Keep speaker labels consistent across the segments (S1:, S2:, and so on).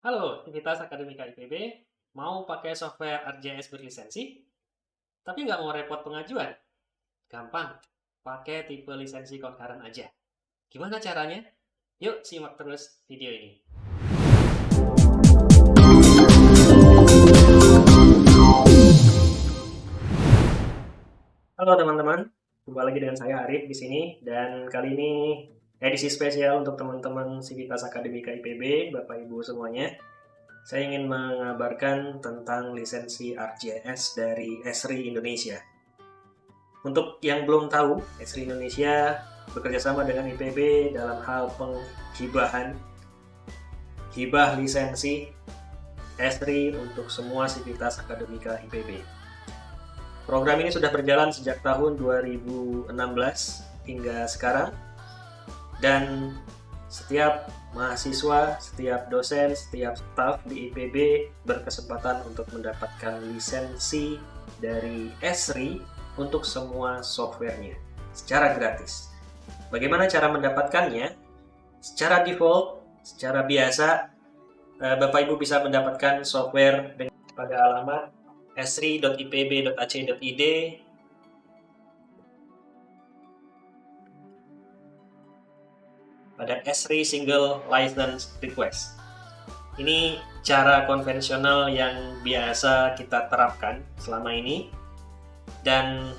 S1: Halo, Civitas Akademika IPB, mau pakai software ArcGIS berlisensi, tapi nggak mau repot pengajuan? Gampang, pakai tipe lisensi concurrent aja. Gimana caranya? Yuk simak terus video ini. Halo teman-teman, jumpa lagi dengan saya Arif di sini, dan kali ini edisi spesial untuk teman-teman Civitas Akademika IPB, Bapak Ibu semuanya. Saya ingin mengabarkan tentang lisensi ArcGIS dari Esri Indonesia. Untuk yang belum tahu, Esri Indonesia bekerjasama dengan IPB dalam hal hibah lisensi Esri untuk semua sivitas akademika IPB. Program ini sudah berjalan sejak tahun 2016 hingga sekarang, dan setiap mahasiswa, setiap dosen, setiap staf di IPB berkesempatan untuk mendapatkan lisensi dari Esri untuk semua softwarenya secara gratis. Bagaimana cara mendapatkannya? Secara default, secara biasa, Bapak Ibu bisa mendapatkan software pada alamat esri.ipb.ac.id pada Esri Single License Request. Ini cara konvensional yang biasa kita terapkan selama ini, dan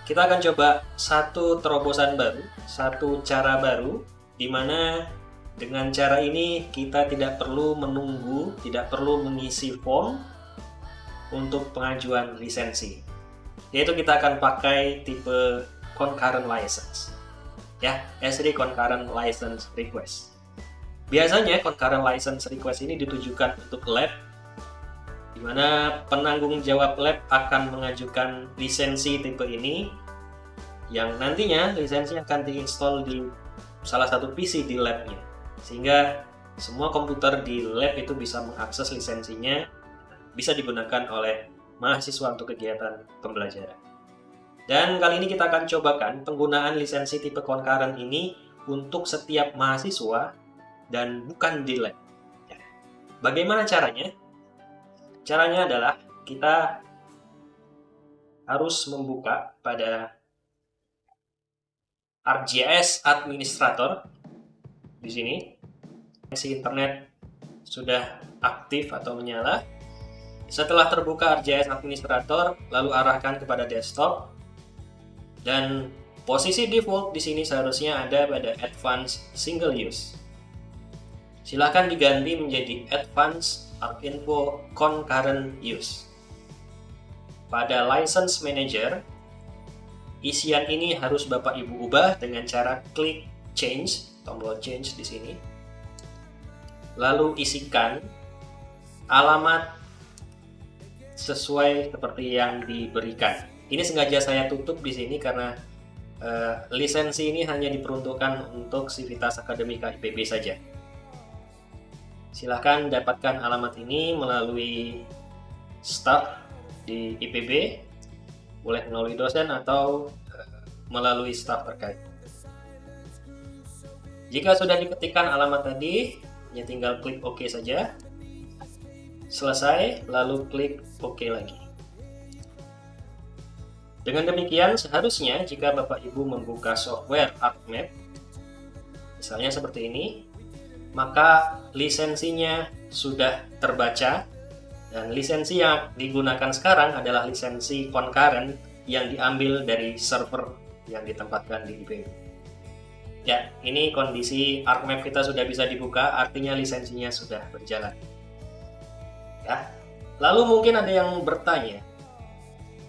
S1: kita akan coba satu terobosan baru, satu cara baru, di mana dengan cara ini kita tidak perlu menunggu, tidak perlu mengisi form untuk pengajuan lisensi. Yaitu kita akan pakai tipe concurrent license. Ya, Esri Concurrent License Request. Biasanya concurrent license request ini ditujukan untuk lab, di mana penanggung jawab lab akan mengajukan lisensi tipe ini, yang nantinya lisensi akan diinstal di salah satu PC di labnya, sehingga semua komputer di lab itu bisa mengakses lisensinya, bisa digunakan oleh mahasiswa untuk kegiatan pembelajaran. Dan kali ini kita akan cobakan penggunaan lisensi tipe concurrent ini untuk setiap mahasiswa dan bukan di lab. Bagaimana caranya? Caranya adalah kita harus membuka pada ArcGIS Administrator di sini. Koneksi internet sudah aktif atau menyala. Setelah terbuka ArcGIS Administrator, lalu arahkan kepada desktop, dan posisi default di sini seharusnya ada pada Advanced Single Use. Silakan diganti menjadi Advanced ArcInfo Concurrent Use. Pada License Manager, isian ini harus Bapak Ibu ubah dengan cara klik Change, tombol Change di sini. Lalu isikan alamat sesuai seperti yang diberikan. Ini sengaja saya tutup di sini karena lisensi ini hanya diperuntukkan untuk Civitas Akademika IPB saja. Silahkan dapatkan alamat ini melalui staf di IPB, boleh melalui dosen atau melalui staf terkait. Jika sudah diketikkan alamat tadi, ya tinggal klik OK saja. Selesai, lalu klik OK lagi. Dengan demikian, seharusnya jika Bapak Ibu membuka software ArcMap, misalnya seperti ini, maka lisensinya sudah terbaca, dan lisensi yang digunakan sekarang adalah lisensi concurrent yang diambil dari server yang ditempatkan di IPB. Ya, ini kondisi ArcMap kita sudah bisa dibuka, artinya lisensinya sudah berjalan. Ya. Lalu mungkin ada yang bertanya,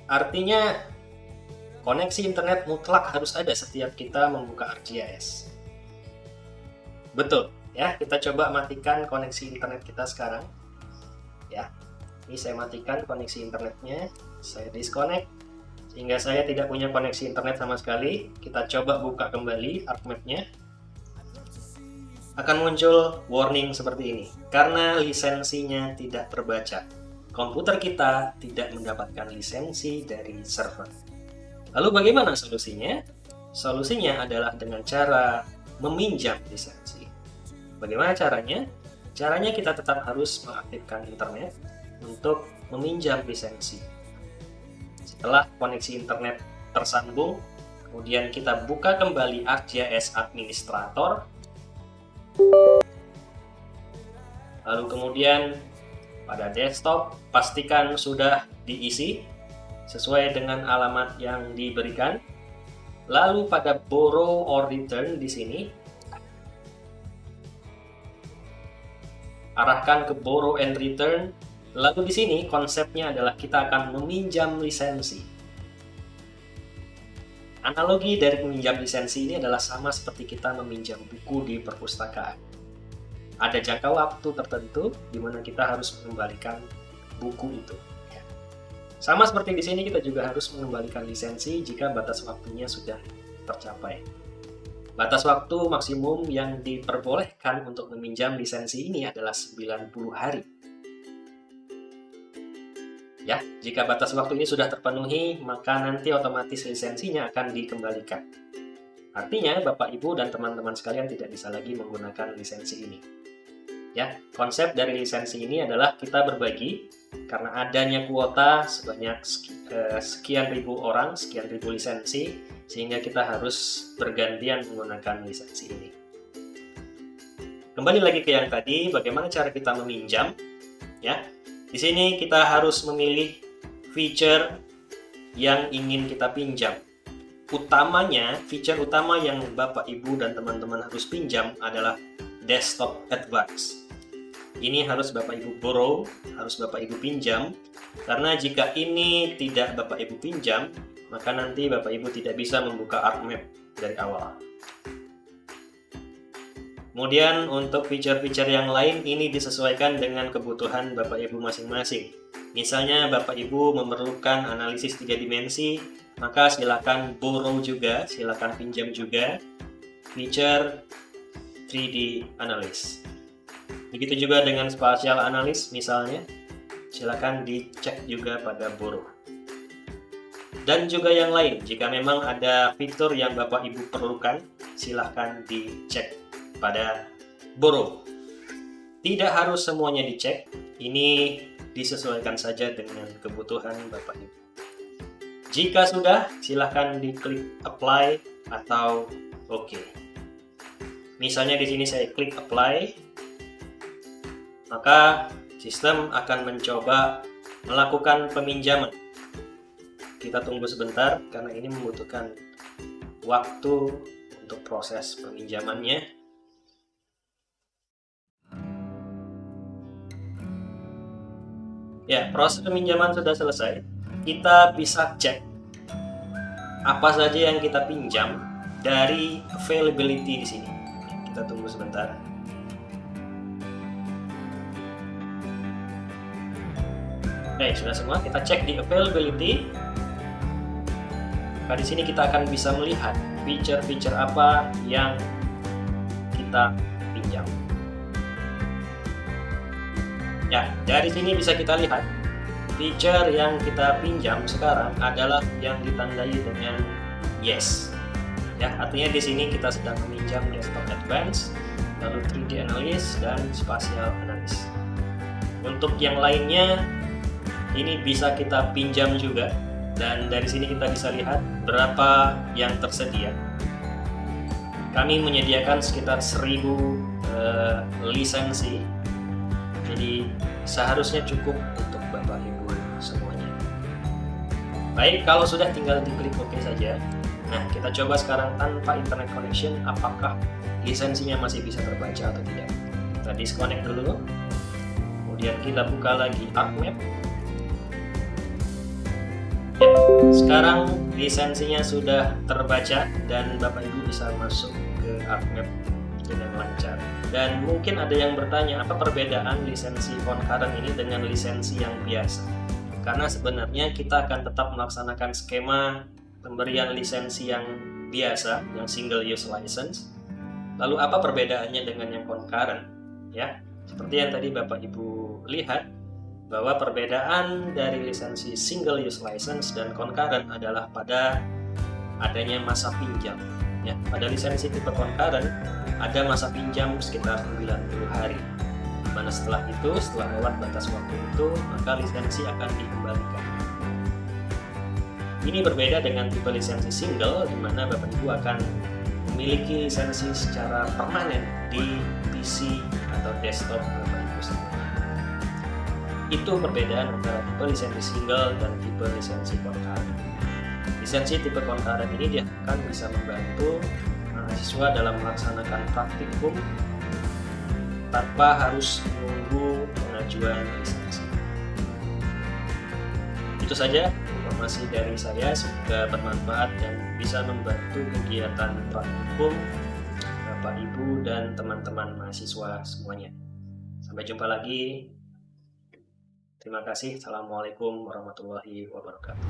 S1: artinya koneksi internet mutlak harus ada setiap kita membuka ArcGIS? Betul, ya. Kita coba matikan koneksi internet kita sekarang. Ya, ini saya matikan koneksi internetnya, saya disconnect sehingga saya tidak punya koneksi internet sama sekali. Kita coba buka kembali ArcMap-nya. Akan muncul warning seperti ini, karena lisensinya tidak terbaca. Komputer kita tidak mendapatkan lisensi dari server. Lalu bagaimana solusinya? Solusinya adalah dengan cara meminjam lisensi. Bagaimana caranya? Caranya kita tetap harus mengaktifkan internet untuk meminjam lisensi. Setelah koneksi internet tersambung, kemudian kita buka kembali ArcGIS Administrator. Lalu kemudian pada desktop pastikan sudah diisi sesuai dengan alamat yang diberikan. Lalu pada borrow or return di sini arahkan ke borrow and return. Lalu di sini konsepnya adalah kita akan meminjam lisensi. Analogi dari meminjam lisensi ini adalah sama seperti kita meminjam buku di perpustakaan. Ada jangka waktu tertentu di mana kita harus mengembalikan buku itu. Sama seperti di sini kita juga harus mengembalikan lisensi jika batas waktunya sudah tercapai. Batas waktu maksimum yang diperbolehkan untuk meminjam lisensi ini adalah 90 hari. Ya, jika batas waktu ini sudah terpenuhi, maka nanti otomatis lisensinya akan dikembalikan. Artinya, Bapak, Ibu, dan teman-teman sekalian tidak bisa lagi menggunakan lisensi ini. Ya, konsep dari lisensi ini adalah kita berbagi karena adanya kuota sebanyak sekian ribu orang, sekian ribu lisensi, sehingga kita harus bergantian menggunakan lisensi ini. Kembali lagi ke yang tadi, bagaimana cara kita meminjam? Ya, di sini kita harus memilih feature yang ingin kita pinjam. Utamanya, feature utama yang Bapak, Ibu, dan teman-teman harus pinjam adalah Desktop Advanced. Ini harus Bapak Ibu borrow, harus Bapak Ibu pinjam, karena jika ini tidak Bapak Ibu pinjam, maka nanti Bapak Ibu tidak bisa membuka ArcMap dari awal. Kemudian untuk feature-feature yang lain ini disesuaikan dengan kebutuhan Bapak Ibu masing-masing. Misalnya Bapak Ibu memerlukan analisis 3 dimensi, maka silakan borrow juga, silakan pinjam juga feature 3D Analysis. Begitu juga dengan Spatial Analysis misalnya, silakan dicek juga pada borrow. Dan juga yang lain, jika memang ada fitur yang Bapak Ibu perlukan, silakan dicek pada borrow. Tidak harus semuanya dicek, ini disesuaikan saja dengan kebutuhan Bapak Ibu. Jika sudah, silahkan diklik apply atau OK. Misalnya di sini saya klik apply, maka sistem akan mencoba melakukan peminjaman. Kita tunggu sebentar karena ini membutuhkan waktu untuk proses peminjamannya. Ya, proses peminjaman sudah selesai. Kita bisa cek apa saja yang kita pinjam dari availability di sini. Kita tunggu sebentar. Oke, sudah semua. Kita cek di availability. Nah, di sini kita akan bisa melihat feature-feature apa yang kita pinjam. Ya, dari sini bisa kita lihat feature yang kita pinjam sekarang adalah yang ditandai dengan yes. Ya, artinya di sini kita sedang meminjam Desktop Advanced, lalu 3D Analysis dan Spatial Analysis. Untuk yang lainnya ini bisa kita pinjam juga, dan dari sini kita bisa lihat berapa yang tersedia. Kami menyediakan sekitar 1000 lisensi. Jadi seharusnya cukup untuk Bapak Ibu semuanya. Baik, kalau sudah tinggal diklik OK saja. Nah, kita coba sekarang tanpa internet connection, apakah lisensinya masih bisa terbaca atau tidak. Kita disconnect dulu. Kemudian kita buka lagi ArcMap. Ya, sekarang lisensinya sudah terbaca dan Bapak Ibu bisa masuk ke ArcMap dengan lancar. Dan mungkin ada yang bertanya, apa perbedaan lisensi concurrent ini dengan lisensi yang biasa? Karena sebenarnya kita akan tetap melaksanakan skema pemberian lisensi yang biasa, yang single use license. Lalu apa perbedaannya dengan yang concurrent? Ya, seperti yang tadi Bapak Ibu lihat, bahwa perbedaan dari lisensi single use license dan concurrent adalah pada adanya masa pinjam. Ya, pada lisensi tipe concurrent ada masa pinjam sekitar 90 hari. mana setelah lewat batas waktu itu, maka lisensi akan dikembalikan. Ini berbeda dengan tipe lisensi single, di mana Bapak Ibu akan memiliki lisensi secara permanen di PC atau desktop Bapak Ibu sendiri. Itu perbedaan antara tipe lisensi single dan tipe lisensi concurrent. Lisensi tipe concurrent ini diharapkan bisa membantu mahasiswa dalam melaksanakan praktikum tanpa harus menunggu pengajuan lisensi. Itu saja informasi dari saya, semoga bermanfaat dan bisa membantu kegiatan praktikum Bapak Ibu dan teman-teman mahasiswa semuanya. Sampai jumpa lagi. Terima kasih. Assalamualaikum warahmatullahi wabarakatuh.